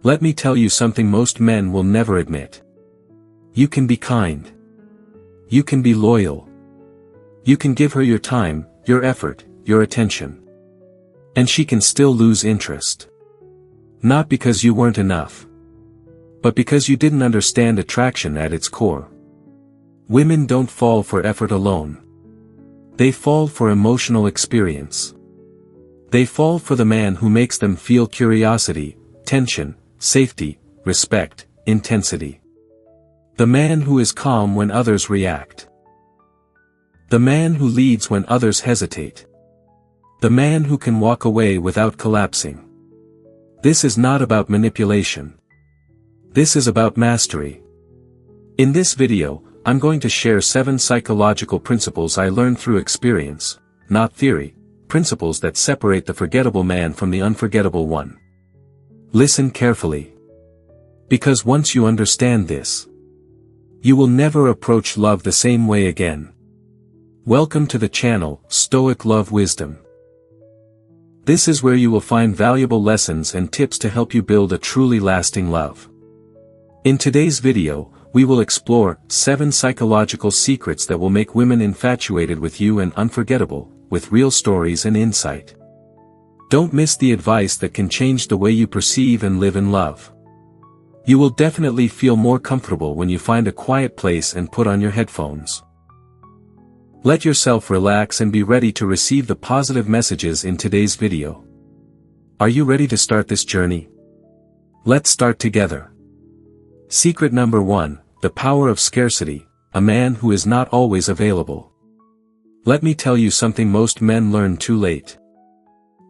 Let me tell you something most men will never admit. You can be kind. You can be loyal. You can give her your time, your effort, your attention. And she can still lose interest. Not because you weren't enough, but because you didn't understand attraction at its core. Women don't fall for effort alone. They fall for emotional experience. They fall for the man who makes them feel curiosity, tension, safety, respect, intensity. The man who is calm when others react. The man who leads when others hesitate. The man who can walk away without collapsing. This is not about manipulation. This is about mastery. In this video, I'm going to share 7 psychological principles I learned through experience, not theory, principles that separate the forgettable man from the unforgettable one. Listen carefully. Because once you understand this, you will never approach love the same way again. Welcome to the channel, Stoic Love Wisdom. This is where you will find valuable lessons and tips to help you build a truly lasting love. In today's video, we will explore 7 psychological secrets that will make women infatuated with you and unforgettable, with real stories and insight. Don't miss the advice that can change the way you perceive and live in love. You will definitely feel more comfortable when you find a quiet place and put on your headphones. Let yourself relax and be ready to receive the positive messages in today's video. Are you ready to start this journey? Let's start together. Secret number 1, the power of scarcity, a man who is not always available. Let me tell you something most men learn too late.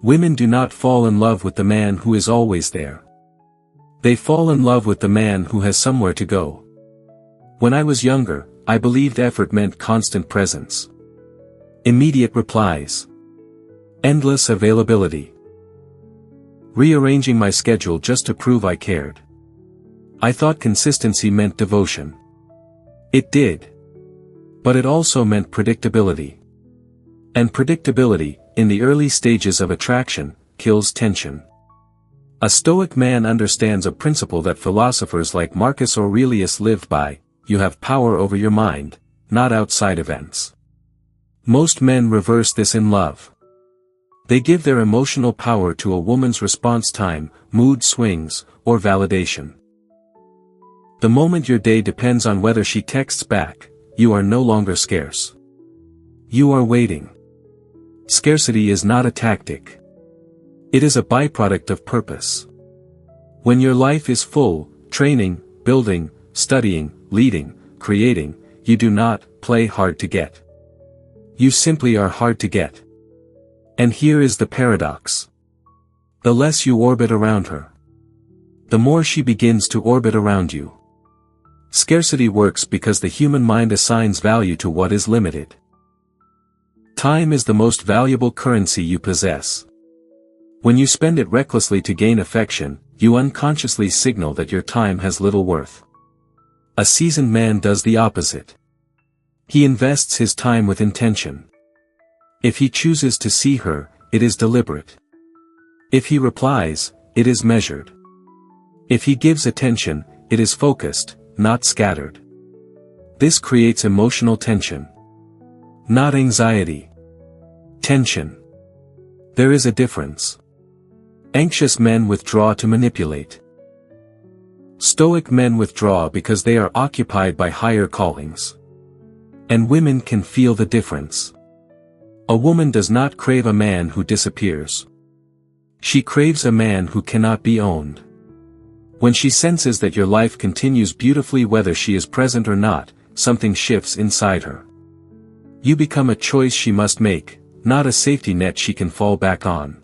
Women do not fall in love with the man who is always there. They fall in love with the man who has somewhere to go. When I was younger, I believed effort meant constant presence. Immediate replies. Endless availability. Rearranging my schedule just to prove I cared. I thought consistency meant devotion. It did. But it also meant predictability. And predictability, in the early stages of attraction, kills tension. A Stoic man understands a principle that philosophers like Marcus Aurelius lived by: you have power over your mind, not outside events. Most men reverse this in love. They give their emotional power to a woman's response time, mood swings, or validation. The moment your day depends on whether she texts back, you are no longer scarce. You are waiting. Scarcity is not a tactic. It is a byproduct of purpose. When your life is full, training, building, studying, leading, creating, you do not play hard to get. You simply are hard to get. And here is the paradox. The less you orbit around her, the more she begins to orbit around you. Scarcity works because the human mind assigns value to what is limited. Time is the most valuable currency you possess. When you spend it recklessly to gain affection, you unconsciously signal that your time has little worth. A seasoned man does the opposite. He invests his time with intention. If he chooses to see her, it is deliberate. If he replies, it is measured. If he gives attention, it is focused, not scattered. This creates emotional tension. Not anxiety. Tension. There is a difference. Anxious men withdraw to manipulate. Stoic men withdraw because they are occupied by higher callings. And women can feel the difference. A woman does not crave a man who disappears. She craves a man who cannot be owned. When she senses that your life continues beautifully whether she is present or not, something shifts inside her. You become a choice she must make, not a safety net she can fall back on.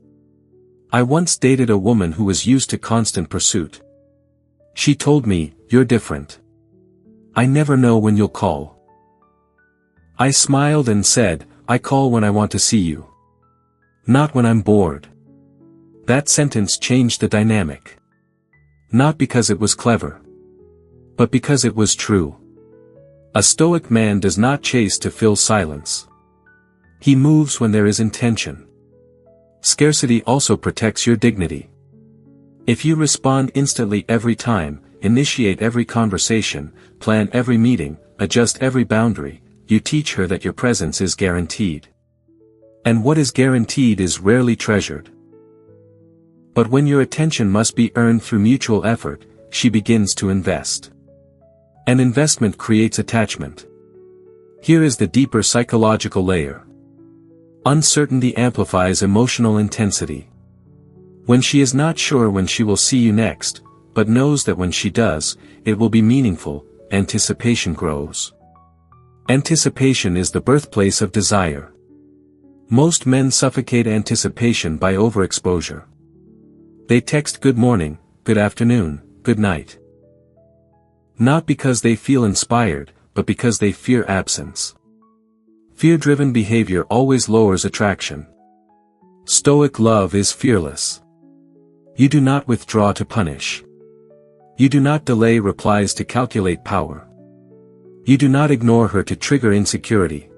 I once dated a woman who was used to constant pursuit. She told me, "You're different. I never know when you'll call." I smiled and said, "I call when I want to see you. Not when I'm bored." That sentence changed the dynamic. Not because it was clever, but because it was true. A Stoic man does not chase to fill silence. He moves when there is intention. Scarcity also protects your dignity. If you respond instantly every time, initiate every conversation, plan every meeting, adjust every boundary, you teach her that your presence is guaranteed. And what is guaranteed is rarely treasured. But when your attention must be earned through mutual effort, she begins to invest. An investment creates attachment. Here is the deeper psychological layer. Uncertainty amplifies emotional intensity. When she is not sure when she will see you next, but knows that when she does, it will be meaningful, anticipation grows. Anticipation is the birthplace of desire. Most men suffocate anticipation by overexposure. They text good morning, good afternoon, good night. Not because they feel inspired, but because they fear absence. Fear-driven behavior always lowers attraction. Stoic love is fearless. You do not withdraw to punish. You do not delay replies to calculate power. You do not ignore her to trigger insecurity.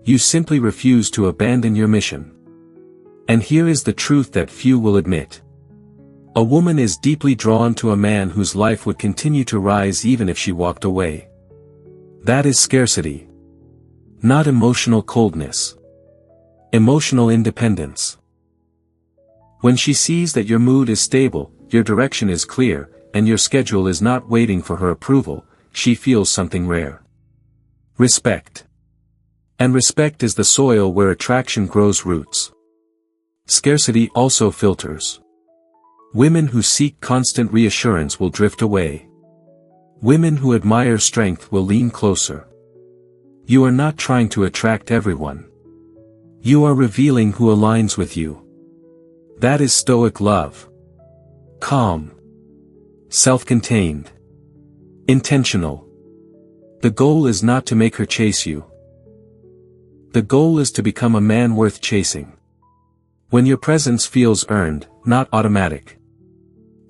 You simply refuse to abandon your mission. And here is the truth that few will admit. A woman is deeply drawn to a man whose life would continue to rise even if she walked away. That is scarcity. Not emotional coldness. Emotional independence. When she sees that your mood is stable, your direction is clear, and your schedule is not waiting for her approval, she feels something rare. Respect. And respect is the soil where attraction grows roots. Scarcity also filters. Women who seek constant reassurance will drift away. Women who admire strength will lean closer. You are not trying to attract everyone. You are revealing who aligns with you. That is Stoic love. Calm. Self-contained. Intentional. The goal is not to make her chase you. The goal is to become a man worth chasing. When your presence feels earned, not automatic.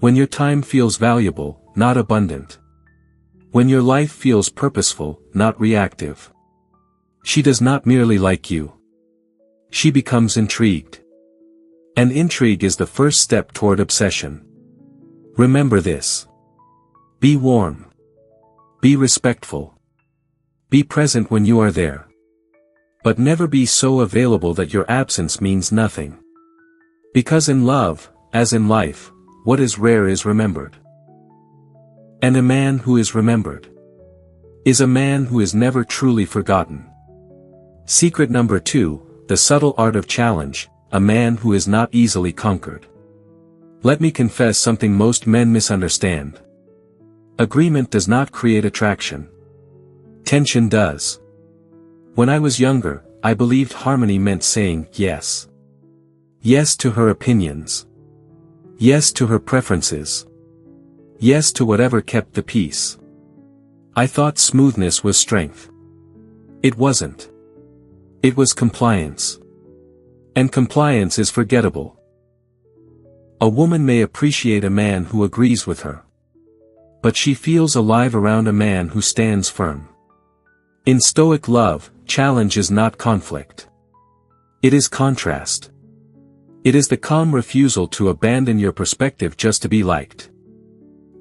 When your time feels valuable, not abundant. When your life feels purposeful, not reactive. She does not merely like you. She becomes intrigued. And intrigue is the first step toward obsession. Remember this. Be warm. Be respectful. Be present when you are there. But never be so available that your absence means nothing. Because in love, as in life, what is rare is remembered. And a man who is remembered is a man who is never truly forgotten. Secret number 2, the subtle art of challenge, a man who is not easily conquered. Let me confess something most men misunderstand. Agreement does not create attraction. Tension does. When I was younger, I believed harmony meant saying yes. Yes to her opinions. Yes to her preferences. Yes to whatever kept the peace. I thought smoothness was strength. It wasn't. It was compliance. And compliance is forgettable. A woman may appreciate a man who agrees with her. But she feels alive around a man who stands firm. In Stoic love, challenge is not conflict. It is contrast. It is the calm refusal to abandon your perspective just to be liked.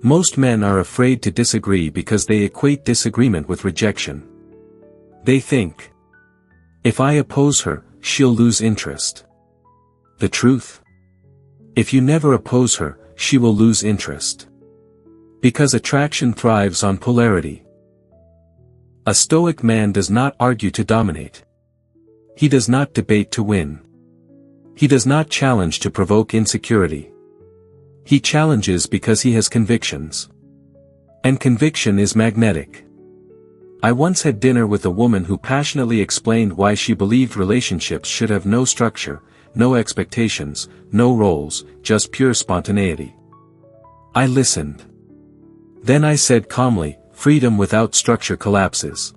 Most men are afraid to disagree because they equate disagreement with rejection. They think, if I oppose her, she'll lose interest. The truth? If you never oppose her, she will lose interest. Because attraction thrives on polarity. A Stoic man does not argue to dominate. He does not debate to win. He does not challenge to provoke insecurity. He challenges because he has convictions. And conviction is magnetic. I once had dinner with a woman who passionately explained why she believed relationships should have no structure, no expectations, no roles, just pure spontaneity. I listened. Then I said calmly, freedom without structure collapses.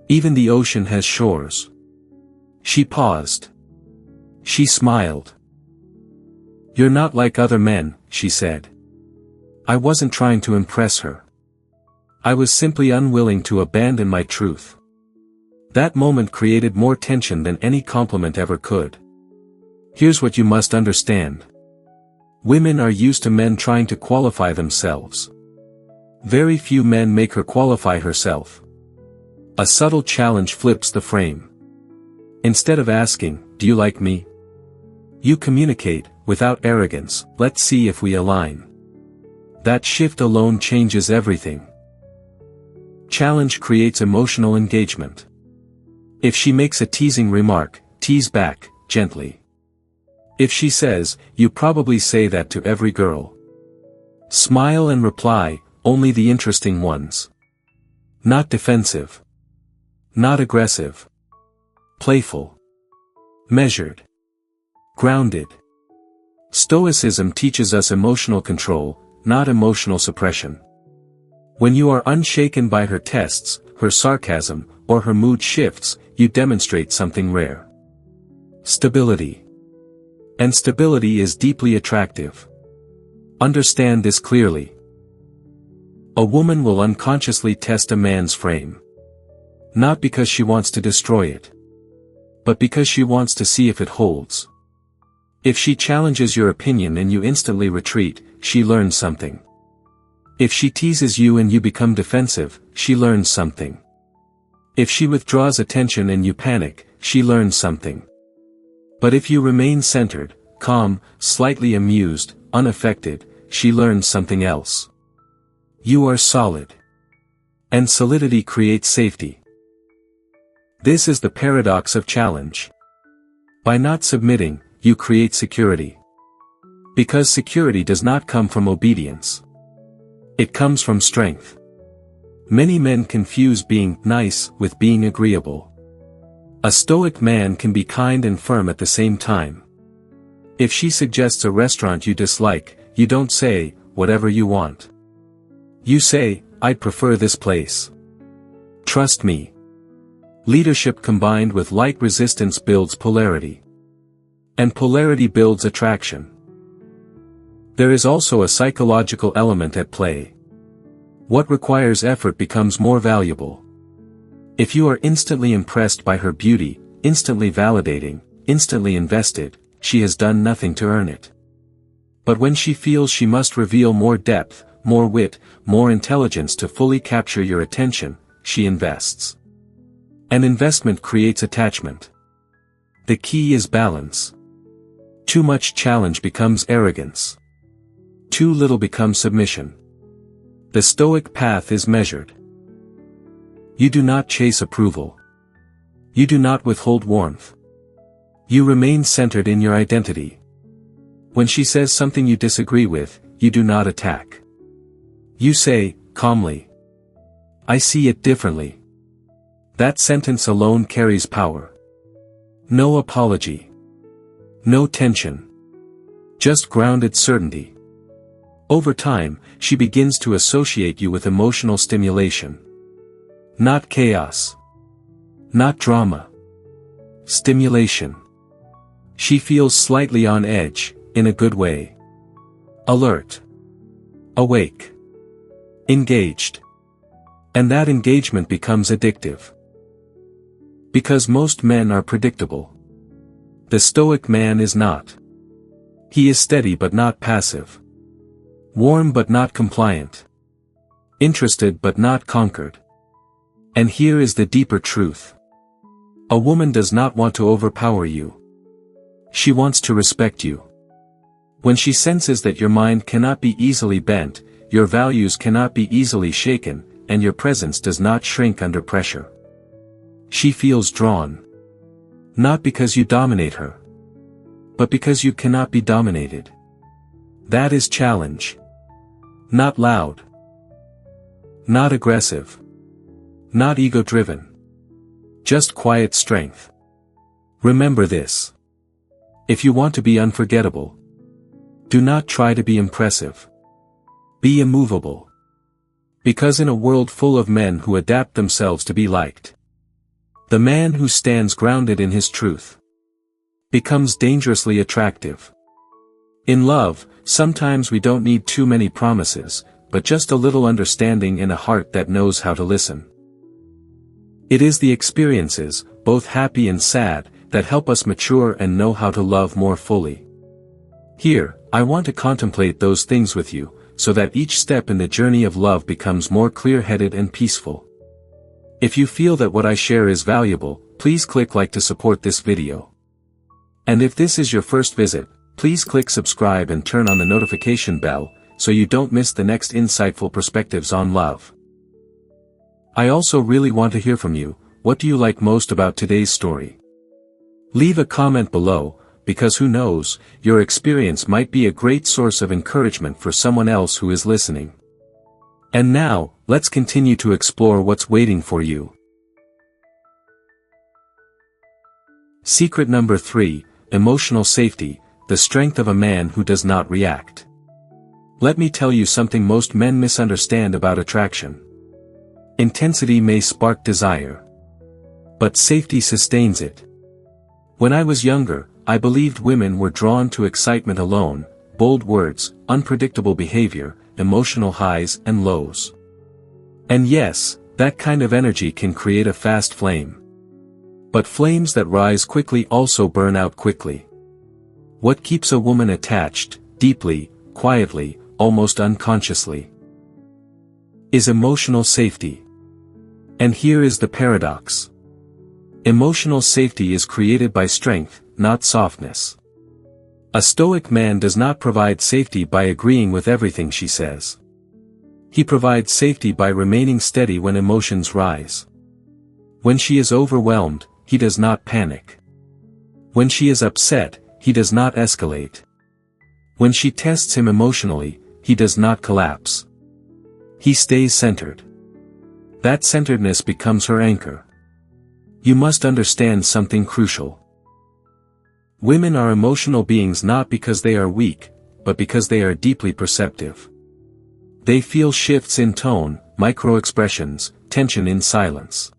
Even the ocean has shores. She paused. She smiled. You're not like other men, she said. I wasn't trying to impress her. I was simply unwilling to abandon my truth. That moment created more tension than any compliment ever could. Here's what you must understand. Women are used to men trying to qualify themselves. Very few men make her qualify herself. A subtle challenge flips the frame. Instead of asking, "Do you like me?" you communicate, without arrogance, "Let's see if we align." That shift alone changes everything. Challenge creates emotional engagement. If she makes a teasing remark, tease back, gently. If she says, "You probably say that to every girl." Smile and reply, "Only the interesting ones." Not defensive. Not aggressive. Playful. Measured. Grounded. Stoicism teaches us emotional control, not emotional suppression. When you are unshaken by her tests, her sarcasm, or her mood shifts, you demonstrate something rare. Stability. And stability is deeply attractive. Understand this clearly. A woman will unconsciously test a man's frame. Not because she wants to destroy it, but because she wants to see if it holds. If she challenges your opinion and you instantly retreat, she learns something. If she teases you and you become defensive, she learns something. If she withdraws attention and you panic, she learns something. But if you remain centered, calm, slightly amused, unaffected, she learns something else. You are solid. And solidity creates safety. This is the paradox of challenge. By not submitting, you create security. Because security does not come from obedience. It comes from strength. Many men confuse being nice with being agreeable. A stoic man can be kind and firm at the same time. If she suggests a restaurant you dislike, you don't say, "Whatever you want." You say, "I'd prefer this place. Trust me." Leadership combined with light resistance builds polarity. And polarity builds attraction. There is also a psychological element at play. What requires effort becomes more valuable. If you are instantly impressed by her beauty, instantly validating, instantly invested, she has done nothing to earn it. But when she feels she must reveal more depth, more wit, more intelligence to fully capture your attention, she invests. An investment creates attachment. The key is balance. Too much challenge becomes arrogance. Too little becomes submission. The Stoic path is measured. You do not chase approval. You do not withhold warmth. You remain centered in your identity. When she says something you disagree with, you do not attack. You say, calmly, "I see it differently." That sentence alone carries power. No apology. No tension. Just grounded certainty. Over time, she begins to associate you with emotional stimulation. Not chaos. Not drama. Stimulation. She feels slightly on edge, in a good way. Alert. Awake. Engaged. And that engagement becomes addictive. Because most men are predictable. The Stoic man is not. He is steady but not passive. Warm but not compliant. Interested but not conquered. And here is the deeper truth. A woman does not want to overpower you. She wants to respect you. When she senses that your mind cannot be easily bent, your values cannot be easily shaken, and your presence does not shrink under pressure. She feels drawn. Not because you dominate her. But because you cannot be dominated. That is challenge. Not loud. Not aggressive. Not ego-driven. Just quiet strength. Remember this. If you want to be unforgettable, do not try to be impressive. Be immovable. Because in a world full of men who adapt themselves to be liked, the man who stands grounded in his truth becomes dangerously attractive. In love, sometimes we don't need too many promises, but just a little understanding and a heart that knows how to listen. It is the experiences, both happy and sad, that help us mature and know how to love more fully. Here, I want to contemplate those things with you, so that each step in the journey of love becomes more clear-headed and peaceful. If you feel that what I share is valuable, please click like to support this video. And if this is your first visit, please click subscribe and turn on the notification bell, so you don't miss the next insightful perspectives on love. I also really want to hear from you. What do you like most about today's story? Leave a comment below, because who knows, your experience might be a great source of encouragement for someone else who is listening. And now, let's continue to explore what's waiting for you. Secret number 3, emotional safety, the strength of a man who does not react. Let me tell you something most men misunderstand about attraction. Intensity may spark desire, but safety sustains it. When I was younger, I believed women were drawn to excitement alone, bold words, unpredictable behavior, emotional highs and lows. And yes, that kind of energy can create a fast flame. But flames that rise quickly also burn out quickly. What keeps a woman attached, deeply, quietly, almost unconsciously, is emotional safety. And here is the paradox. Emotional safety is created by strength, not softness. A Stoic man does not provide safety by agreeing with everything she says. He provides safety by remaining steady when emotions rise. When she is overwhelmed, he does not panic. When she is upset, he does not escalate. When she tests him emotionally, he does not collapse. He stays centered. That centeredness becomes her anchor. You must understand something crucial. Women are emotional beings not because they are weak, but because they are deeply perceptive. They feel shifts in tone, micro-expressions, tension in silence.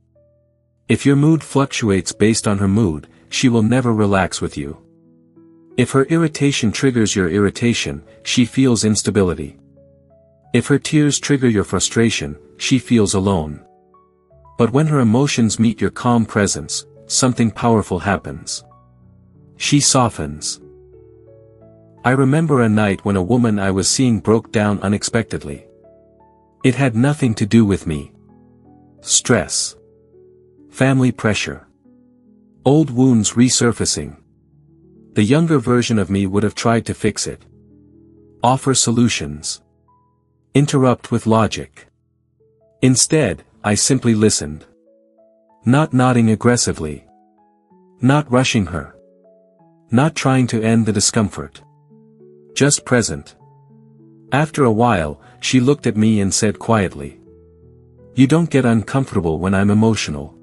If your mood fluctuates based on her mood, she will never relax with you. If her irritation triggers your irritation, she feels instability. If her tears trigger your frustration, she feels alone. But when her emotions meet your calm presence, something powerful happens. She softens. I remember a night when a woman I was seeing broke down unexpectedly. It had nothing to do with me. Stress. Family pressure. Old wounds resurfacing. The younger version of me would have tried to fix it. Offer solutions. Interrupt with logic. Instead, I simply listened. Not nodding aggressively. Not rushing her. Not trying to end the discomfort. Just present. After a while, she looked at me and said quietly, "You don't get uncomfortable when I'm emotional."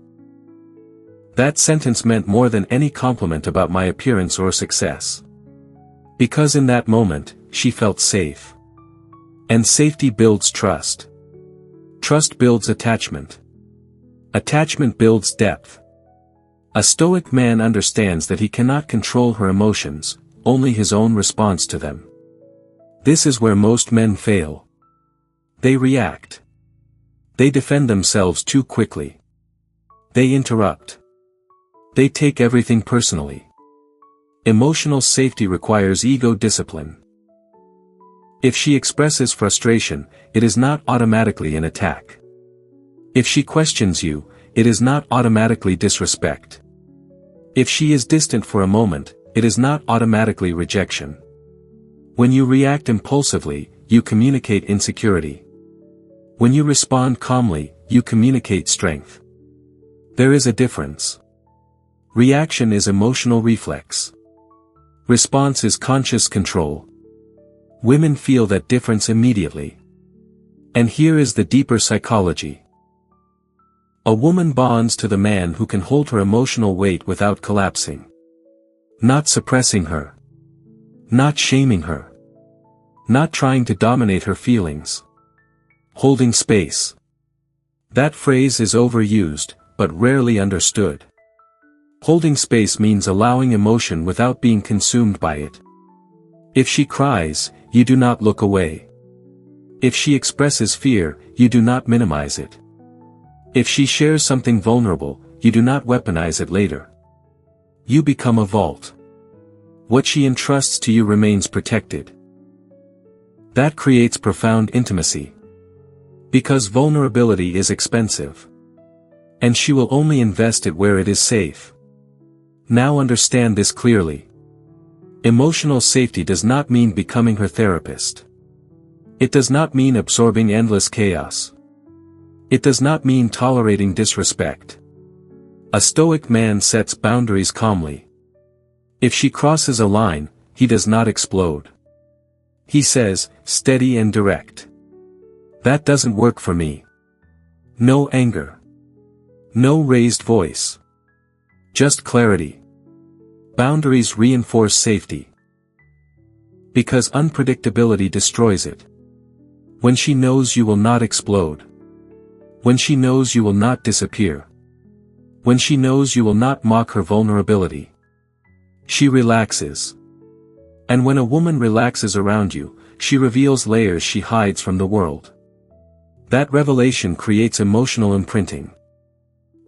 That sentence meant more than any compliment about my appearance or success. Because in that moment, she felt safe. And safety builds trust. Trust builds attachment. Attachment builds depth. A Stoic man understands that he cannot control her emotions, only his own response to them. This is where most men fail. They react. They defend themselves too quickly. They interrupt. They take everything personally. Emotional safety requires ego discipline. If she expresses frustration, it is not automatically an attack. If she questions you, it is not automatically disrespect. If she is distant for a moment, it is not automatically rejection. When you react impulsively, you communicate insecurity. When you respond calmly, you communicate strength. There is a difference. Reaction is emotional reflex. Response is conscious control. Women feel that difference immediately. And here is the deeper psychology. A woman bonds to the man who can hold her emotional weight without collapsing. Not suppressing her. Not shaming her. Not trying to dominate her feelings. Holding space. That phrase is overused, but rarely understood. Holding space means allowing emotion without being consumed by it. If she cries, you do not look away. If she expresses fear, you do not minimize it. If she shares something vulnerable, you do not weaponize it later. You become a vault. what she entrusts to you remains protected. That creates profound intimacy. Because vulnerability is expensive. And she will only invest it where it is safe. Now understand this clearly. Emotional safety does not mean becoming her therapist. It does not mean absorbing endless chaos. It does not mean tolerating disrespect. A Stoic man sets boundaries calmly. If she crosses a line, he does not explode. He says, steady and direct. That doesn't work for me. No anger. No raised voice. Just clarity. Boundaries reinforce safety. Because unpredictability destroys it. When she knows you will not explode. When she knows you will not disappear. When she knows you will not mock her vulnerability. She relaxes. And when a woman relaxes around you, she reveals layers she hides from the world. That revelation creates emotional imprinting.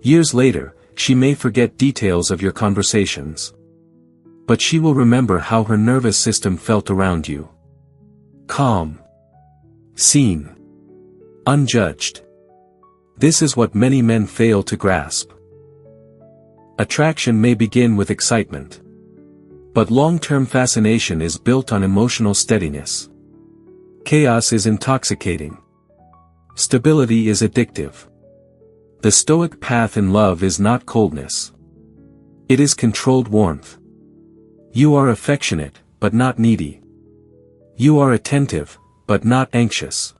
Years later, she may forget details of your conversations. But she will remember how her nervous system felt around you. Calm. Seen. Unjudged. This is what many men fail to grasp. Attraction may begin with excitement. But long-term fascination is built on emotional steadiness. Chaos is intoxicating. Stability is addictive. The Stoic path in love is not coldness. It is controlled warmth. You are affectionate, but not needy. You are attentive, but not anxious.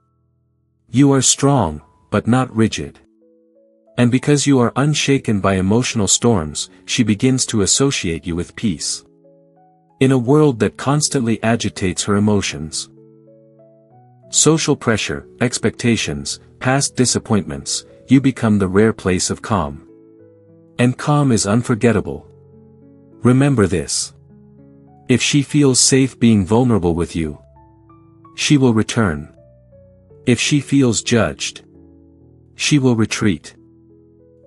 You are strong, but not rigid. And because you are unshaken by emotional storms, she begins to associate you with peace. In a world that constantly agitates her emotions. Social pressure, expectations, past disappointments, you become the rare place of calm. And calm is unforgettable. Remember this. If she feels safe being vulnerable with you, she will return. If she feels judged, she will retreat.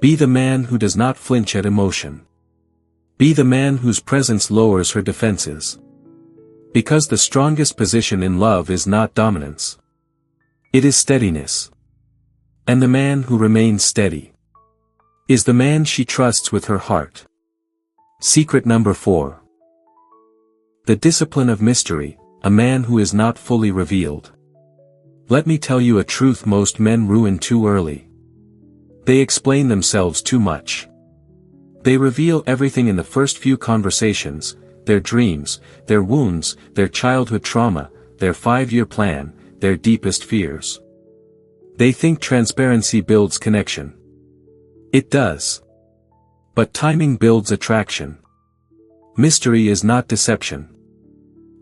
Be the man who does not flinch at emotion. Be the man whose presence lowers her defenses. Because the strongest position in love is not dominance. It is steadiness. And the man who remains steady is the man she trusts with her heart. Secret number 4. The discipline of mystery, a man who is not fully revealed. Let me tell you a truth most men ruin too early. They explain themselves too much. They reveal everything in the first few conversations, their dreams, their wounds, their childhood trauma, their 5-year plan, their deepest fears. They think transparency builds connection. It does. But timing builds attraction. Mystery is not deception.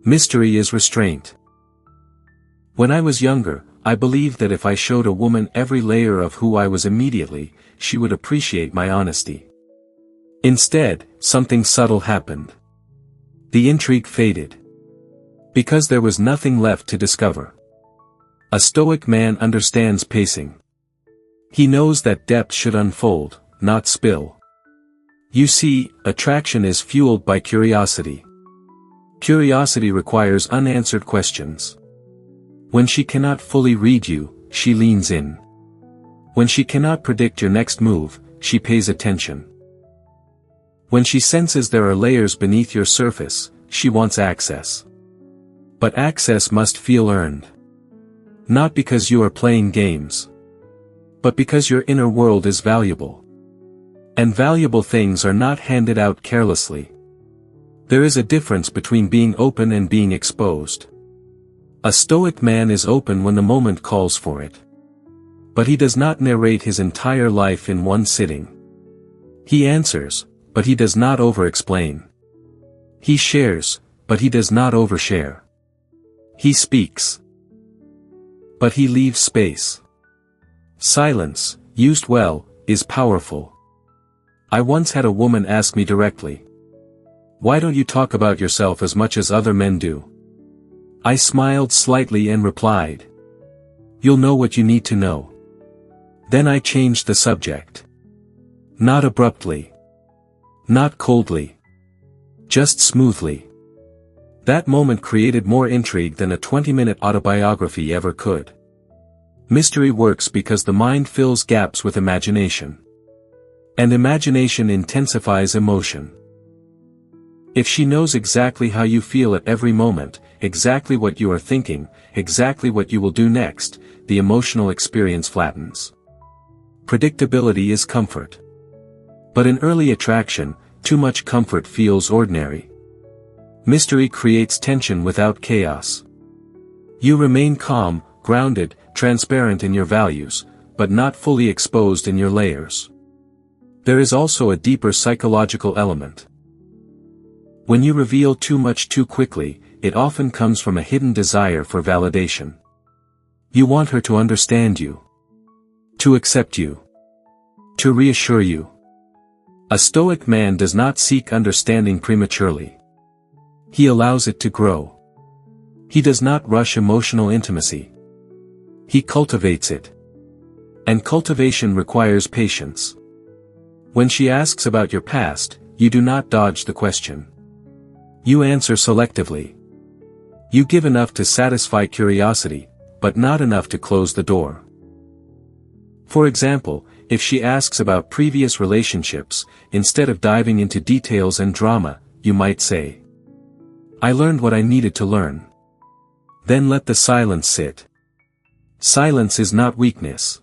Mystery is restraint. When I was younger, I believed that if I showed a woman every layer of who I was immediately, she would appreciate my honesty. Instead, something subtle happened. The intrigue faded. Because there was nothing left to discover. A Stoic man understands pacing. He knows that depth should unfold, not spill. You see, attraction is fueled by curiosity. Curiosity requires unanswered questions. When she cannot fully read you, she leans in. When she cannot predict your next move, she pays attention. When she senses there are layers beneath your surface, she wants access. But access must feel earned. Not because you are playing games. But because your inner world is valuable. And valuable things are not handed out carelessly. There is a difference between being open and being exposed. A Stoic man is open when the moment calls for it. But he does not narrate his entire life in one sitting. He answers, but he does not over-explain. He shares, but he does not overshare. He speaks. But he leaves space. Silence, used well, is powerful. I once had a woman ask me directly, "Why don't you talk about yourself as much as other men do?" I smiled slightly and replied, "You'll know what you need to know." Then I changed the subject. Not abruptly. Not coldly. Just smoothly. That moment created more intrigue than a 20-minute autobiography ever could. Mystery works because the mind fills gaps with imagination. And imagination intensifies emotion. If she knows exactly how you feel at every moment, exactly what you are thinking, exactly what you will do next, the emotional experience flattens. Predictability is comfort. But in early attraction, too much comfort feels ordinary. Mystery creates tension without chaos. You remain calm, grounded, transparent in your values, but not fully exposed in your layers. There is also a deeper psychological element. When you reveal too much too quickly, it often comes from a hidden desire for validation. You want her to understand you, to accept you, to reassure you. A Stoic man does not seek understanding prematurely. He allows it to grow. He does not rush emotional intimacy. He cultivates it. And cultivation requires patience. When she asks about your past, you do not dodge the question. You answer selectively. You give enough to satisfy curiosity, but not enough to close the door. For example, if she asks about previous relationships, instead of diving into details and drama, you might say, "I learned what I needed to learn." Then let the silence sit. Silence is not weakness.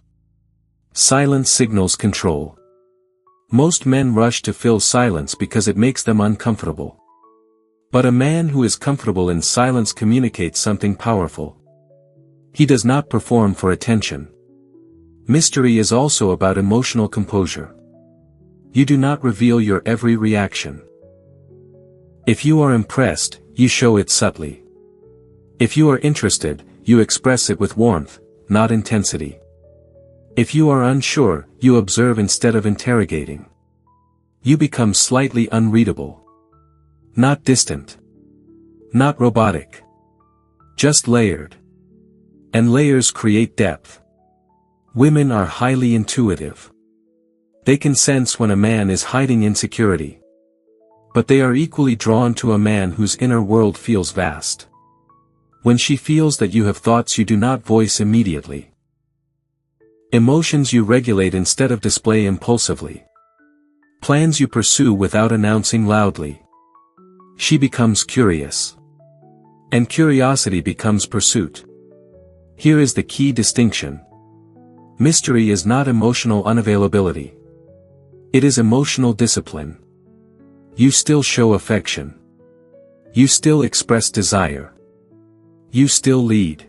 Silence signals control. Most men rush to fill silence because it makes them uncomfortable. But a man who is comfortable in silence communicates something powerful. He does not perform for attention. Mystery is also about emotional composure. You do not reveal your every reaction. If you are impressed, you show it subtly. If you are interested, you express it with warmth, not intensity. If you are unsure, you observe instead of interrogating. You become slightly unreadable. Not distant. Not robotic. Just layered. And layers create depth. Women are highly intuitive. They can sense when a man is hiding insecurity. But they are equally drawn to a man whose inner world feels vast. When she feels that you have thoughts you do not voice immediately. Emotions you regulate instead of display impulsively. Plans you pursue without announcing loudly. She becomes curious. And curiosity becomes pursuit. Here is the key distinction. Mystery is not emotional unavailability. It is emotional discipline. You still show affection. You still express desire. You still lead.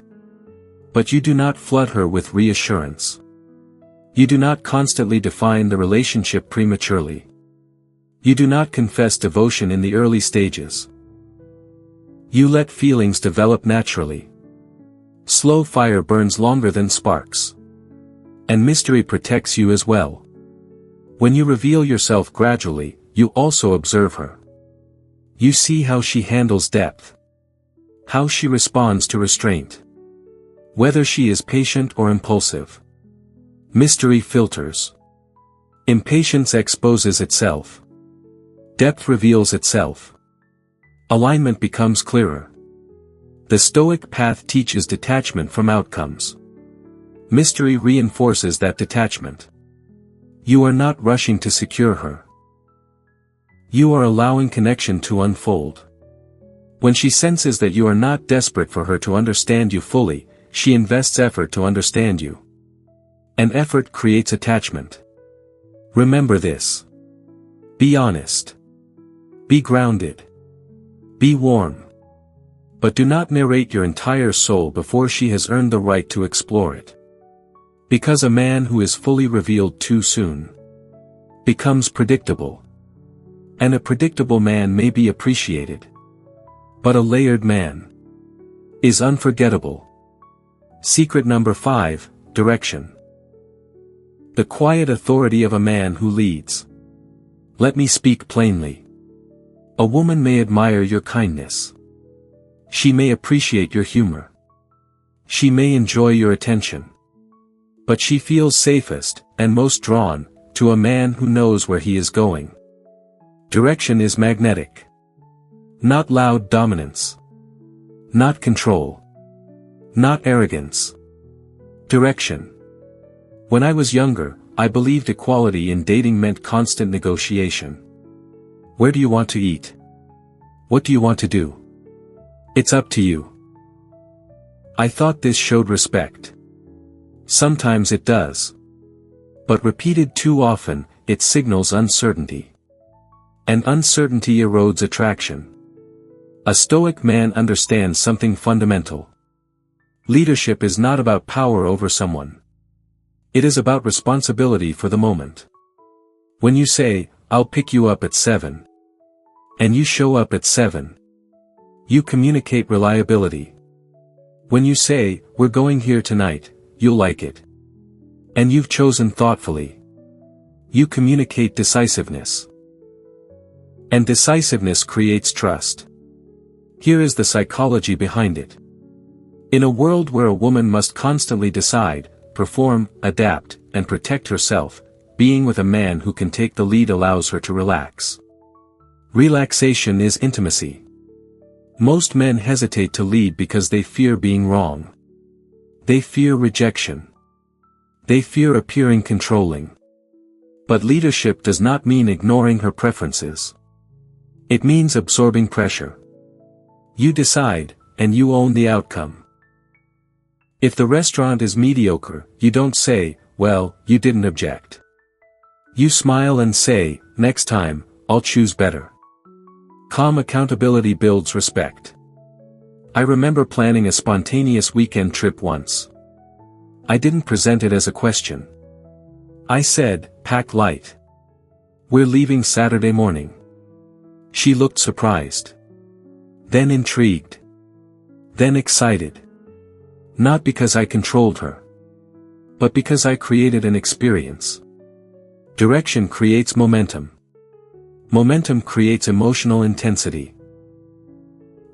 But you do not flood her with reassurance. You do not constantly define the relationship prematurely. You do not confess devotion in the early stages. You let feelings develop naturally. Slow fire burns longer than sparks. And mystery protects you as well. When you reveal yourself gradually, you also observe her. You see how she handles depth. How she responds to restraint. Whether she is patient or impulsive. Mystery filters. Impatience exposes itself. Depth reveals itself. Alignment becomes clearer. The Stoic path teaches detachment from outcomes. Mystery reinforces that detachment. You are not rushing to secure her. You are allowing connection to unfold. When she senses that you are not desperate for her to understand you fully, she invests effort to understand you. And effort creates attachment. Remember this. Be honest. Be grounded. Be warm. But do not narrate your entire soul before she has earned the right to explore it. Because a man who is fully revealed too soon becomes predictable. And a predictable man may be appreciated. But a layered man is unforgettable. Secret number 5, direction. The quiet authority of a man who leads. Let me speak plainly. A woman may admire your kindness. She may appreciate your humor. She may enjoy your attention. But she feels safest, and most drawn, to a man who knows where he is going. Direction is magnetic. Not loud dominance. Not control. Not arrogance. Direction. When I was younger, I believed equality in dating meant constant negotiation. Where do you want to eat? What do you want to do? It's up to you. I thought this showed respect. Sometimes it does. But repeated too often, it signals uncertainty. And uncertainty erodes attraction. A Stoic man understands something fundamental. Leadership is not about power over someone. It is about responsibility for the moment. When you say, "I'll pick you up at 7," and you show up at 7, you communicate reliability. When you say, "We're going here tonight, you'll like it," and you've chosen thoughtfully, you communicate decisiveness. And decisiveness creates trust. Here is the psychology behind it. In a world where a woman must constantly decide, perform, adapt, and protect herself, being with a man who can take the lead allows her to relax. Relaxation is intimacy. Most men hesitate to lead because they fear being wrong. They fear rejection. They fear appearing controlling. But leadership does not mean ignoring her preferences. It means absorbing pressure. You decide, and you own the outcome. If the restaurant is mediocre, you don't say, "Well, you didn't object." You smile and say, "Next time, I'll choose better." Calm accountability builds respect. I remember planning a spontaneous weekend trip once. I didn't present it as a question. I said, "Pack light. We're leaving Saturday morning." She looked surprised. Then intrigued. Then excited. Not because I controlled her. But because I created an experience. Direction creates momentum. Momentum creates emotional intensity.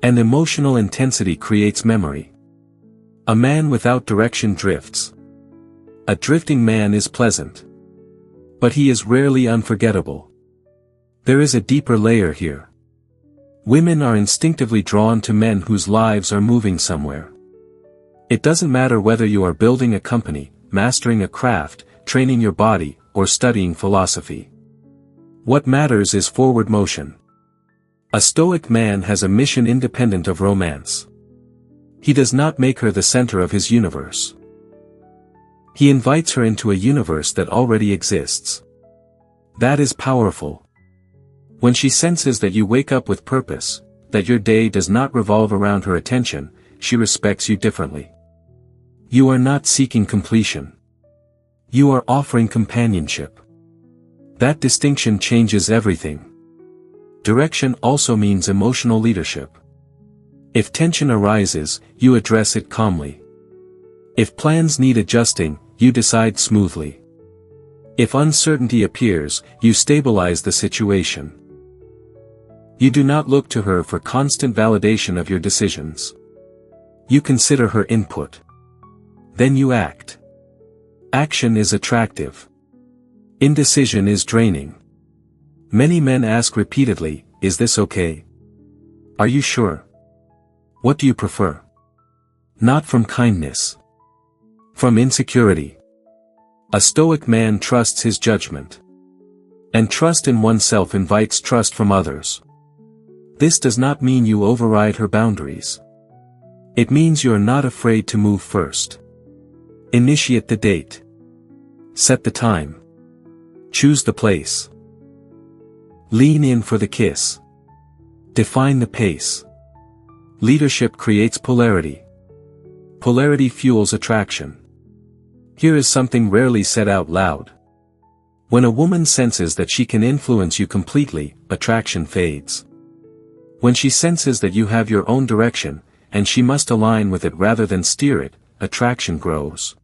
And emotional intensity creates memory. A man without direction drifts. A drifting man is pleasant. But he is rarely unforgettable. There is a deeper layer here. Women are instinctively drawn to men whose lives are moving somewhere. It doesn't matter whether you are building a company, mastering a craft, training your body, or studying philosophy. What matters is forward motion. A Stoic man has a mission independent of romance. He does not make her the center of his universe. He invites her into a universe that already exists. That is powerful. When she senses that you wake up with purpose, that your day does not revolve around her attention, she respects you differently. You are not seeking completion. You are offering companionship. That distinction changes everything. Direction also means emotional leadership. If tension arises, you address it calmly. If plans need adjusting, you decide smoothly. If uncertainty appears, you stabilize the situation. You do not look to her for constant validation of your decisions. You consider her input. Then you act. Action is attractive. Indecision is draining. Many men ask repeatedly, "Is this okay? Are you sure? What do you prefer?" Not from kindness. From insecurity. A Stoic man trusts his judgment. And trust in oneself invites trust from others. This does not mean you override her boundaries. It means you are not afraid to move first. Initiate the date. Set the time. Choose the place. Lean in for the kiss. Define the pace. Leadership creates polarity. Polarity fuels attraction. Here is something rarely said out loud. When a woman senses that she can influence you completely, attraction fades. When she senses that you have your own direction, and she must align with it rather than steer it, attraction grows.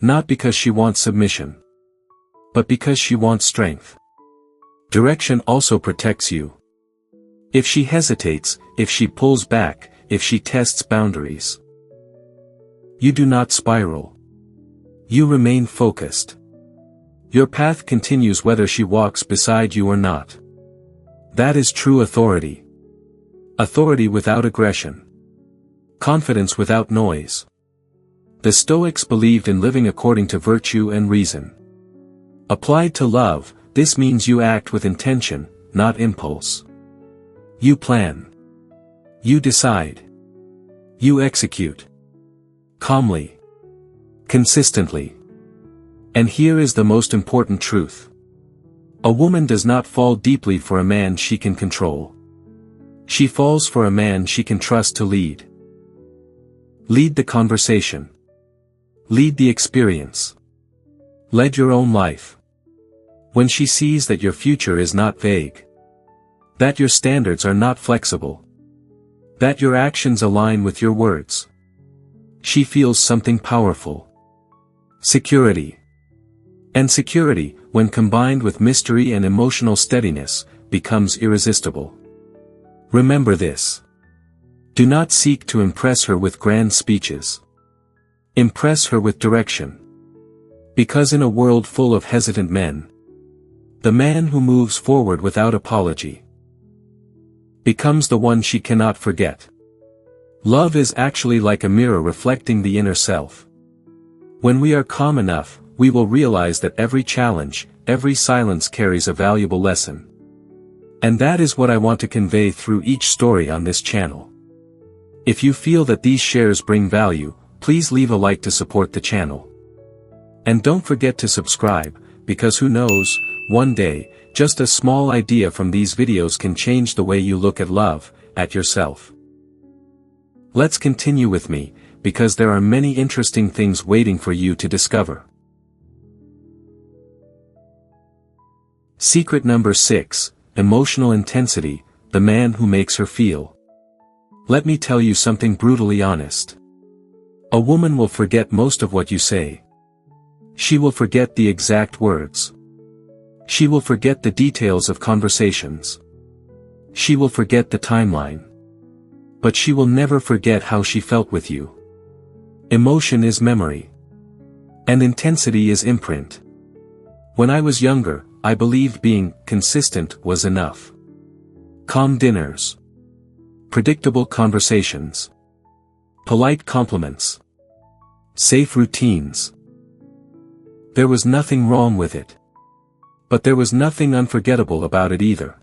Not because she wants submission. But because she wants strength. Direction also protects you. If she hesitates, if she pulls back, if she tests boundaries, you do not spiral. You remain focused. Your path continues whether she walks beside you or not. That is true authority. Authority without aggression. Confidence without noise. The Stoics believed in living according to virtue and reason. Applied to love, this means you act with intention, not impulse. You plan. You decide. You execute. Calmly. Consistently. And here is the most important truth. A woman does not fall deeply for a man she can control. She falls for a man she can trust to lead. Lead the conversation. Lead the experience. Lead your own life. When she sees that your future is not vague. That your standards are not flexible. That your actions align with your words. She feels something powerful. Security. And security, when combined with mystery and emotional steadiness, becomes irresistible. Remember this. Do not seek to impress her with grand speeches. Impress her with direction. Because in a world full of hesitant men, the man who moves forward without apology becomes the one she cannot forget. Love is actually like a mirror reflecting the inner self. When we are calm enough, we will realize that every challenge, every silence carries a valuable lesson. And that is what I want to convey through each story on this channel. If you feel that these shares bring value, please leave a like to support the channel. And don't forget to subscribe, because who knows, one day, just a small idea from these videos can change the way you look at love, at yourself. Let's continue with me, because there are many interesting things waiting for you to discover. Secret number 6, emotional intensity, the man who makes her feel. Let me tell you something brutally honest. A woman will forget most of what you say. She will forget the exact words. She will forget the details of conversations. She will forget the timeline. But she will never forget how she felt with you. Emotion is memory. And intensity is imprint. When I was younger, I believed being consistent was enough. Calm dinners. Predictable conversations. Polite compliments. Safe routines. There was nothing wrong with it. But there was nothing unforgettable about it either.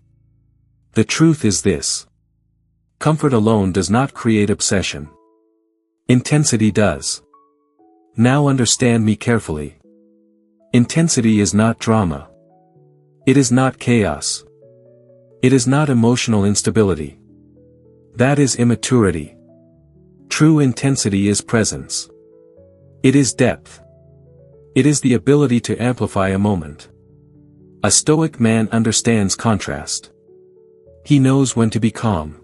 The truth is this. Comfort alone does not create obsession. Intensity does. Now understand me carefully. Intensity is not drama. It is not chaos. It is not emotional instability. That is immaturity. True intensity is presence. It is depth. It is the ability to amplify a moment. A Stoic man understands contrast. He knows when to be calm.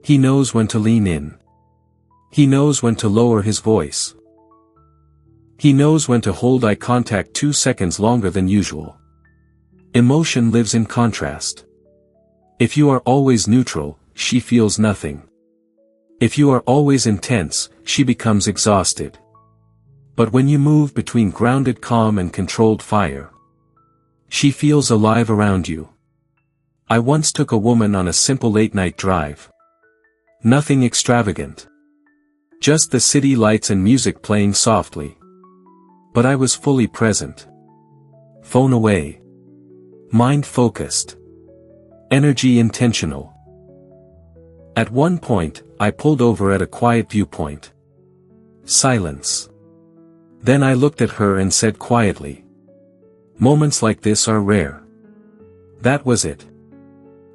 He knows when to lean in. He knows when to lower his voice. He knows when to hold eye contact 2 seconds longer than usual. Emotion lives in contrast. If you are always neutral, she feels nothing. If you are always intense, she becomes exhausted. But when you move between grounded calm and controlled fire, she feels alive around you. I once took a woman on a simple late-night drive. Nothing extravagant. Just the city lights and music playing softly. But I was fully present. Phone away. Mind focused. Energy intentional. At one point, I pulled over at a quiet viewpoint. Silence. Then I looked at her and said quietly, "Moments like this are rare." That was it.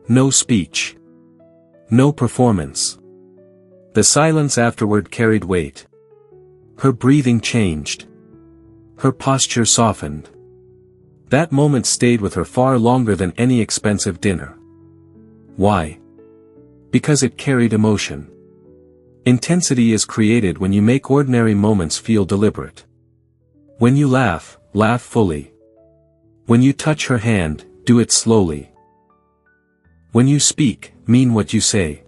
No speech. No performance. The silence afterward carried weight. Her breathing changed. Her posture softened. That moment stayed with her far longer than any expensive dinner. Why? Because it carried emotion. Intensity is created when you make ordinary moments feel deliberate. When you laugh, laugh fully. When you touch her hand, do it slowly. When you speak, mean what you say.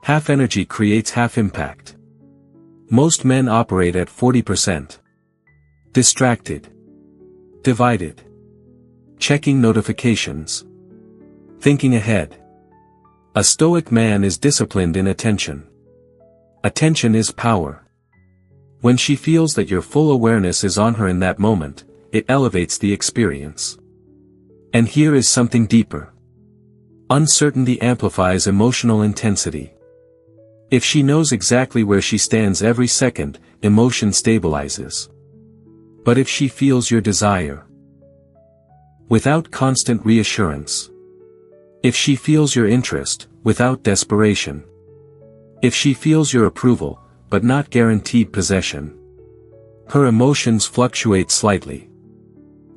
Half energy creates half impact. Most men operate at 40%. Distracted. Divided. Checking notifications. Thinking ahead. A Stoic man is disciplined in attention. Attention is power. When she feels that your full awareness is on her in that moment, it elevates the experience. And here is something deeper. Uncertainty amplifies emotional intensity. If she knows exactly where she stands every second, emotion stabilizes. But if she feels your desire, without constant reassurance, if she feels your interest, without desperation, if she feels your approval, but not guaranteed possession, her emotions fluctuate slightly.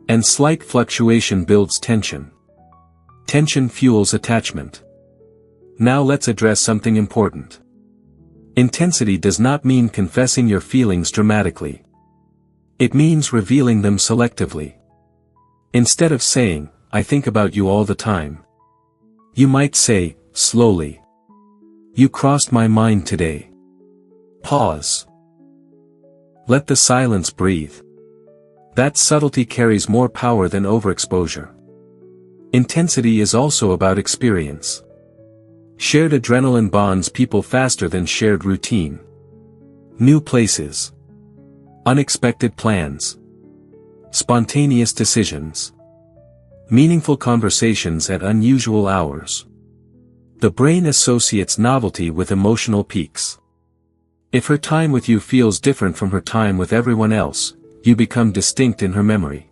And slight fluctuation builds tension. Tension fuels attachment. Now let's address something important. Intensity does not mean confessing your feelings dramatically. It means revealing them selectively. Instead of saying, "I think about you all the time," you might say, slowly, "You crossed my mind today." Pause. Let the silence breathe. That subtlety carries more power than overexposure. Intensity is also about experience. Shared adrenaline bonds people faster than shared routine. New places. Unexpected plans. Spontaneous decisions. Meaningful conversations at unusual hours. The brain associates novelty with emotional peaks. If her time with you feels different from her time with everyone else, you become distinct in her memory.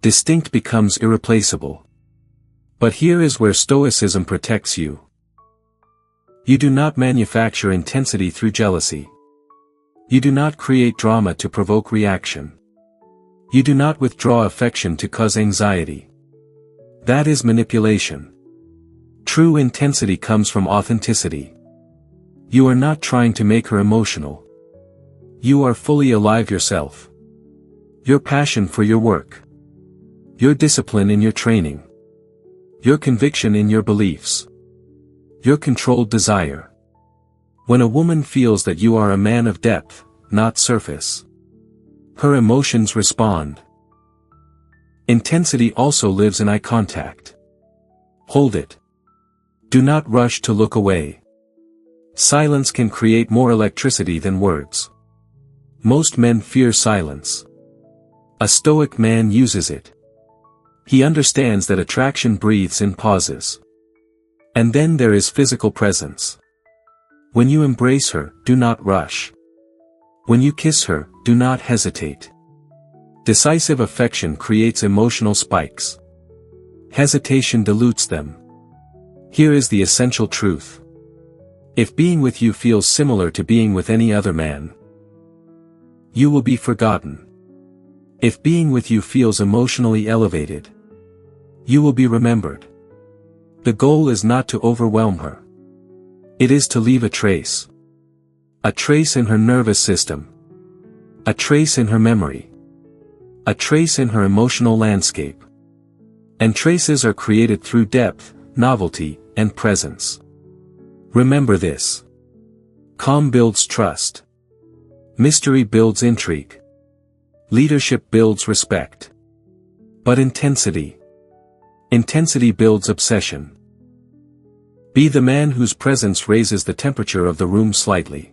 Distinct becomes irreplaceable. But here is where Stoicism protects you. You do not manufacture intensity through jealousy. You do not create drama to provoke reaction. You do not withdraw affection to cause anxiety. That is manipulation. True intensity comes from authenticity. You are not trying to make her emotional. You are fully alive yourself. Your passion for your work. Your discipline in your training. Your conviction in your beliefs. Your controlled desire. When a woman feels that you are a man of depth, not surface, her emotions respond. Intensity also lives in eye contact. Hold it. Do not rush to look away. Silence can create more electricity than words. Most men fear silence. A Stoic man uses it. He understands that attraction breathes in pauses. And then there is physical presence. When you embrace her, do not rush. When you kiss her, do not hesitate. Decisive affection creates emotional spikes. Hesitation dilutes them. Here is the essential truth. If being with you feels similar to being with any other man, you will be forgotten. If being with you feels emotionally elevated, you will be remembered. The goal is not to overwhelm her. It is to leave a trace. A trace in her nervous system. A trace in her memory. A trace in her emotional landscape. And traces are created through depth, novelty, and presence. Remember this. Calm builds trust. Mystery builds intrigue. Leadership builds respect. But intensity builds obsession. Be the man whose presence raises the temperature of the room slightly.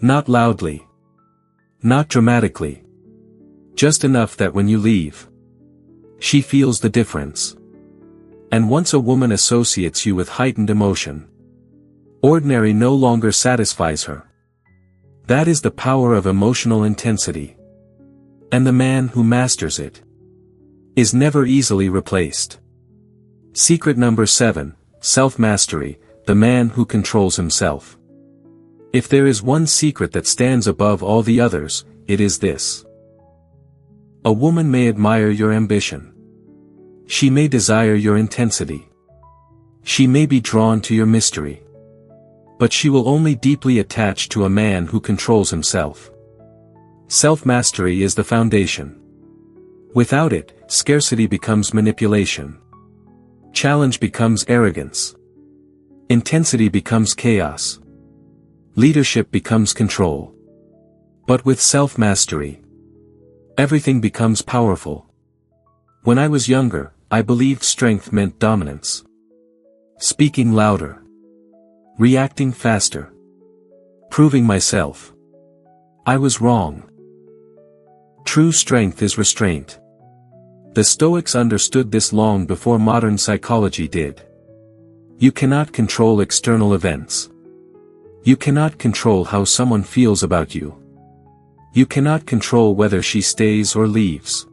Not loudly. Not dramatically. Just enough that when you leave, she feels the difference. And once a woman associates you with heightened emotion, ordinary no longer satisfies her. That is the power of emotional intensity. And the man who masters it is never easily replaced. Secret number 7, self-mastery, the man who controls himself. If there is one secret that stands above all the others, it is this. A woman may admire your ambition. She may desire your intensity. She may be drawn to your mystery. But she will only deeply attach to a man who controls himself. Self-mastery is the foundation. Without it, scarcity becomes manipulation. Challenge becomes arrogance. Intensity becomes chaos. Leadership becomes control. But with self-mastery, everything becomes powerful. When I was younger, I believed strength meant dominance. Speaking louder. Reacting faster. Proving myself. I was wrong. True strength is restraint. The Stoics understood this long before modern psychology did. You cannot control external events. You cannot control how someone feels about you. You cannot control whether she stays or leaves.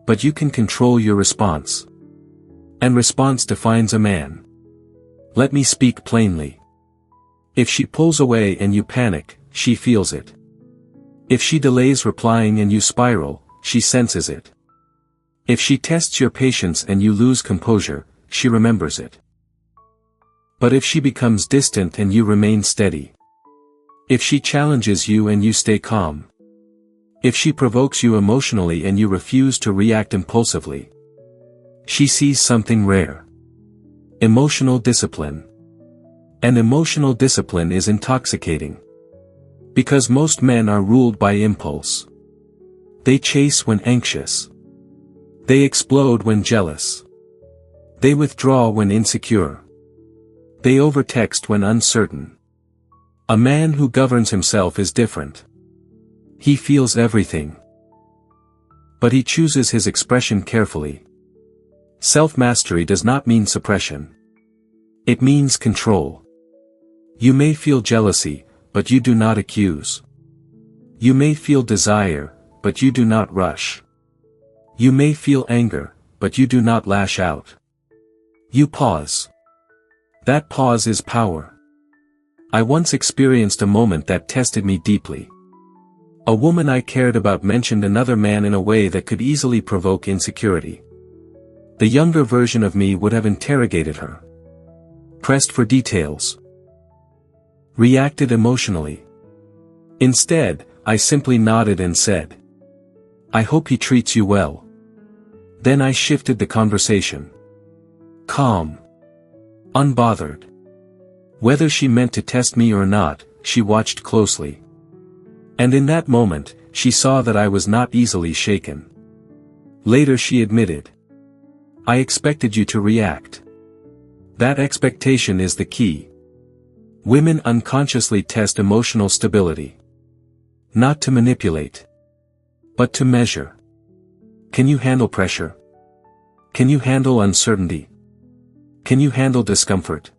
But you can control your response. And response defines a man. Let me speak plainly. If she pulls away and you panic, she feels it. If she delays replying and you spiral, she senses it. If she tests your patience and you lose composure, she remembers it. But if she becomes distant and you remain steady. If she challenges you and you stay calm. If she provokes you emotionally and you refuse to react impulsively. She sees something rare. Emotional discipline. And emotional discipline is intoxicating. Because most men are ruled by impulse. They chase when anxious. They explode when jealous. They withdraw when insecure. They overtext when uncertain. A man who governs himself is different. He feels everything. But he chooses his expression carefully. Self-mastery does not mean suppression. It means control. You may feel jealousy, but you do not accuse. You may feel desire, but you do not rush. You may feel anger, but you do not lash out. You pause. That pause is power. I once experienced a moment that tested me deeply. A woman I cared about mentioned another man in a way that could easily provoke insecurity. The younger version of me would have interrogated her. Pressed for details. Reacted emotionally. Instead, I simply nodded and said, "I hope he treats you well." Then I shifted the conversation. Calm. Unbothered. Whether she meant to test me or not, she watched closely. And in that moment, she saw that I was not easily shaken. Later she admitted, "I expected you to react." That expectation is the key. Women unconsciously test emotional stability. Not to manipulate. But to measure. Can you handle pressure? Can you handle uncertainty? Can you handle discomfort?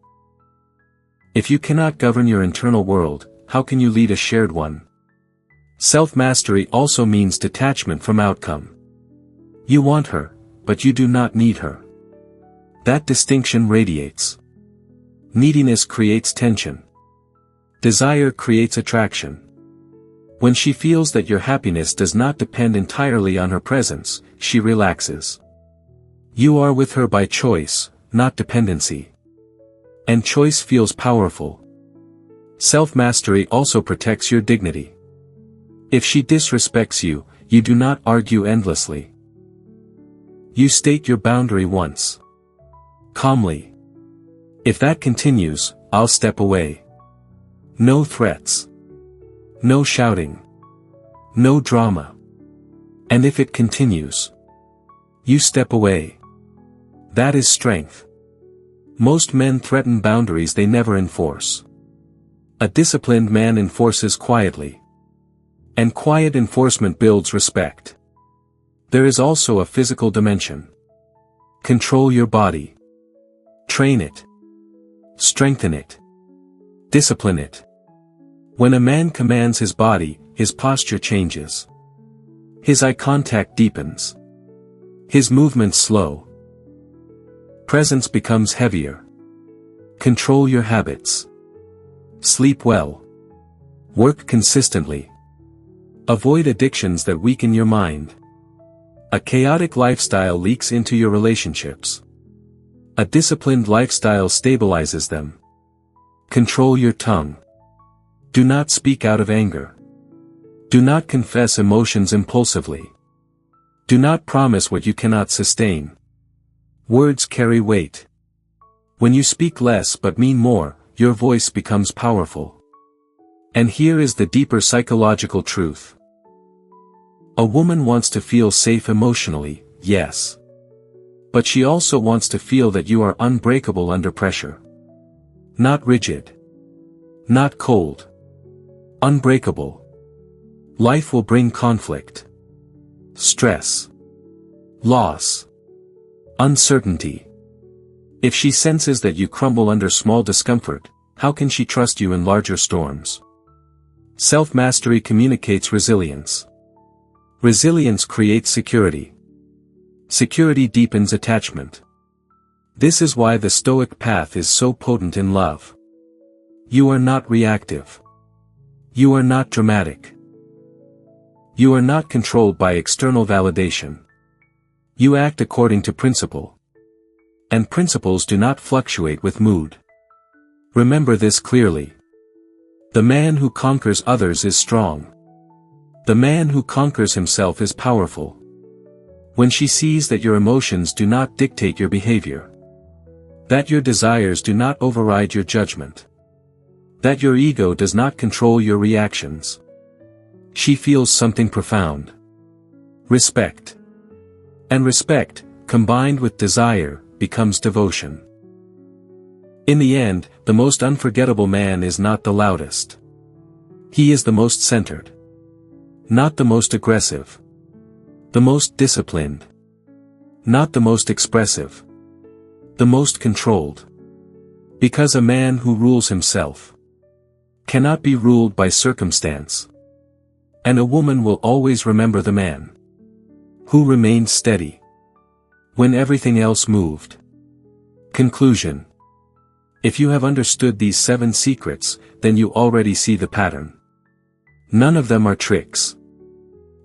If you cannot govern your internal world, how can you lead a shared one? Self-mastery also means detachment from outcome. You want her, but you do not need her. That distinction radiates. Neediness creates tension. Desire creates attraction. When she feels that your happiness does not depend entirely on her presence, she relaxes. You are with her by choice, not dependency. And choice feels powerful. Self-mastery also protects your dignity. If she disrespects you, you do not argue endlessly. You state your boundary once. Calmly. If that continues, I'll step away. No threats. No shouting. No drama. And if it continues, you step away. That is strength. Most men threaten boundaries they never enforce. A disciplined man enforces quietly. And quiet enforcement builds respect. There is also a physical dimension. Control your body. Train it. Strengthen it. Discipline it. When a man commands his body, his posture changes. His eye contact deepens. His movements slow. Presence becomes heavier. Control your habits. Sleep well. Work consistently. Avoid addictions that weaken your mind. A chaotic lifestyle leaks into your relationships. A disciplined lifestyle stabilizes them. Control your tongue. Do not speak out of anger. Do not confess emotions impulsively. Do not promise what you cannot sustain. Words carry weight. When you speak less but mean more, your voice becomes powerful. And here is the deeper psychological truth. A woman wants to feel safe emotionally, yes. But she also wants to feel that you are unbreakable under pressure. Not rigid. Not cold. unbreakable. Life will bring conflict, stress, loss, uncertainty. If she senses that you crumble under small discomfort, how can she trust you in larger storms? Self-mastery communicates resilience. Resilience creates security. Security deepens attachment. This is why the Stoic path is so potent in love. You are not reactive. You are not dramatic. You are not controlled by external validation. You act according to principle. And principles do not fluctuate with mood. Remember this clearly. The man who conquers others is strong. The man who conquers himself is powerful. When she sees that your emotions do not dictate your behavior, that your desires do not override your judgment, that your ego does not control your reactions, she feels something profound. Respect. And respect, combined with desire, becomes devotion. In the end, the most unforgettable man is not the loudest. He is the most centered. Not the most aggressive. The most disciplined. Not the most expressive. The most controlled. Because a man who rules himself cannot be ruled by circumstance. And a woman will always remember the man who remained steady when everything else moved. Conclusion. If you have understood these 7 secrets, then you already see the pattern. None of them are tricks.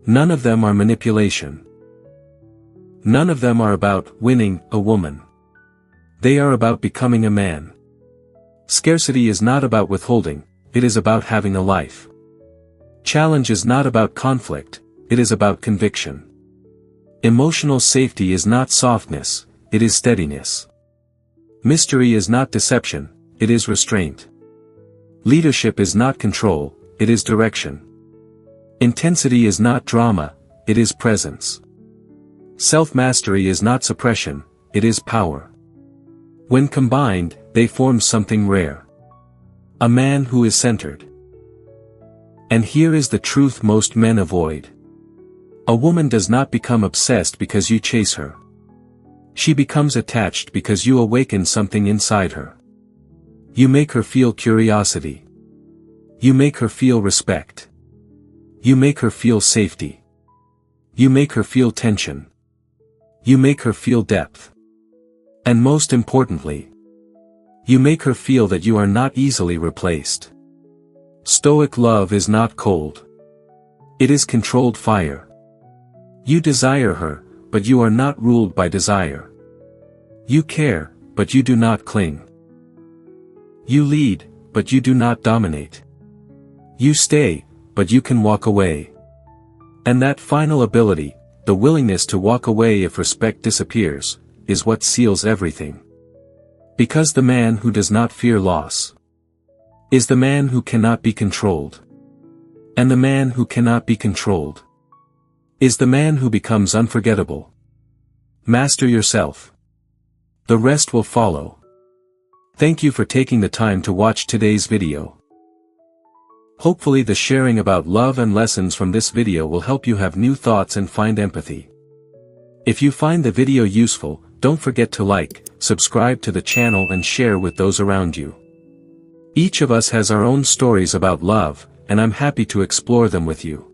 None of them are manipulation. None of them are about winning a woman. They are about becoming a man. Scarcity is not about withholding, it is about having a life. Challenge is not about conflict, it is about conviction. Emotional safety is not softness, it is steadiness. Mystery is not deception, it is restraint. Leadership is not control, it is direction. Intensity is not drama, it is presence. Self-mastery is not suppression, it is power. When combined, they form something rare. A man who is centered. And here is the truth most men avoid. A woman does not become obsessed because you chase her. She becomes attached because you awaken something inside her. You make her feel curiosity. You make her feel respect. You make her feel safety. You make her feel tension. You make her feel depth. And most importantly, you make her feel that you are not easily replaced. Stoic love is not cold. It is controlled fire. You desire her, but you are not ruled by desire. You care, but you do not cling. You lead, but you do not dominate. You stay, but you can walk away. And that final ability, the willingness to walk away if respect disappears, is what seals everything. Because the man who does not fear loss is the man who cannot be controlled. And the man who cannot be controlled is the man who becomes unforgettable. Master yourself. The rest will follow. Thank you for taking the time to watch today's video. Hopefully the sharing about love and lessons from this video will help you have new thoughts and find empathy. If you find the video useful, don't forget to like, subscribe to the channel and share with those around you. Each of us has our own stories about love, and I'm happy to explore them with you.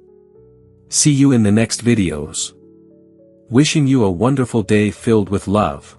See you in the next videos. Wishing you a wonderful day filled with love.